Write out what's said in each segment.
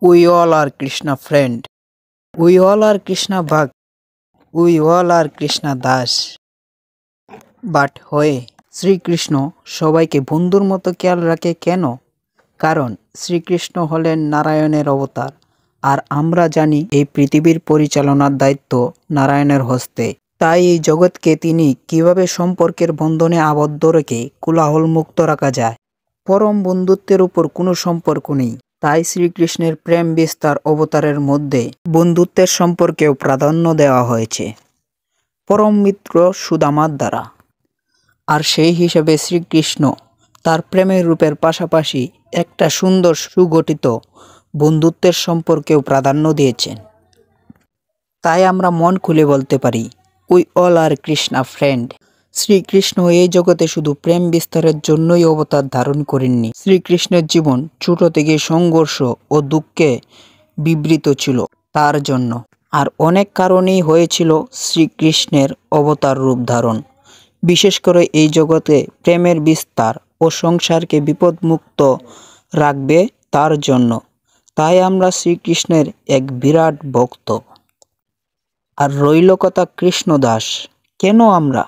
We all are Krishna friend. We all are Krishna Bhakt. We all are Krishna Das. But হয়ে শ্রীকৃষ্ণ সবাইকে বন্ধুর মতো খেয়াল রাখে কেন? কারণ শ্রীকৃষ্ণ হলেন নারায়ণের অবতার, আর আমরা জানি এই পৃথিবীর পরিচালনার দায়িত্ব নারায়ণের হস্তে। তাই এই জগৎকে তিনি কিভাবে সম্পর্কের বন্ধনে আবদ্ধ রেখে কোলাহল মুক্ত রাখা যায়। পরম বন্ধুত্বের উপর কোনো সম্পর্ক নেই, তাই শ্রীকৃষ্ণের প্রেম বিস্তার অবতারের মধ্যে বন্ধুত্বের সম্পর্কেও প্রাধান্য দেওয়া হয়েছে পরম মিত্র সুদামার দ্বারা। আর সেই হিসেবে শ্রীকৃষ্ণ তার প্রেমের রূপের পাশাপাশি একটা সুন্দর সুগঠিত বন্ধুত্বের সম্পর্কেও প্রাধান্য দিয়েছেন। তাই আমরা মন খুলে বলতে পারি, we all are Krishna friend. Shrikrishna এই জগতে শুধু প্রেম বিস্তারের জন্যই অবতার ধারণ করেননি। শ্রীকৃষ্ণের জীবন ছোট থেকে সংঘর্ষ ও দুঃখে বিবৃত ছিল তার জন্য, আর অনেক কারণেই হয়েছিল শ্রীকৃষ্ণের অবতার রূপ ধারণ, বিশেষ করে এই জগতে প্রেমের বিস্তার ও সংসারকে বিপদমুক্ত রাখবে তার জন্য। তাই আমরা শ্রীকৃষ্ণের এক বিরাট ভক্ত। আর রইল কথা কৃষ্ণদাস। কেন আমরা?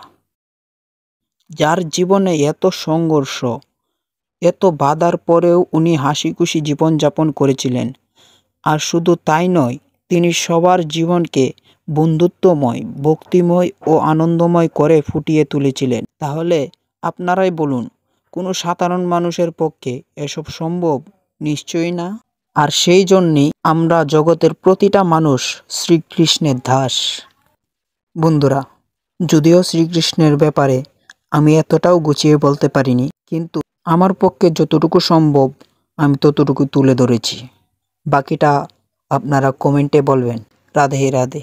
যার জীবনে এত সংঘর্ষ, এত বাধার পরেও উনি হাসি খুশি জীবনযাপন করেছিলেন। আর শুধু তাই নয়, তিনি সবার জীবনকে বন্ধুত্বময়, ভক্তিময় ও আনন্দময় করে ফুটিয়ে তুলেছিলেন। তাহলে আপনারাই বলুন, কোনো সাধারণ মানুষের পক্ষে এসব সম্ভব? নিশ্চয়ই না। আর সেই জন্যেই আমরা জগতের প্রতিটা মানুষ শ্রীকৃষ্ণের দাস। বন্ধুরা, যদিও শ্রীকৃষ্ণের ব্যাপারে আমি এতটাও গুছিয়ে বলতে পারিনি, কিন্তু আমার পক্ষে যতটুকু সম্ভব আমি ততটুকু তুলে ধরেছি। বাকিটা আপনারা কমেন্টে বলবেন। রাধে রাধে।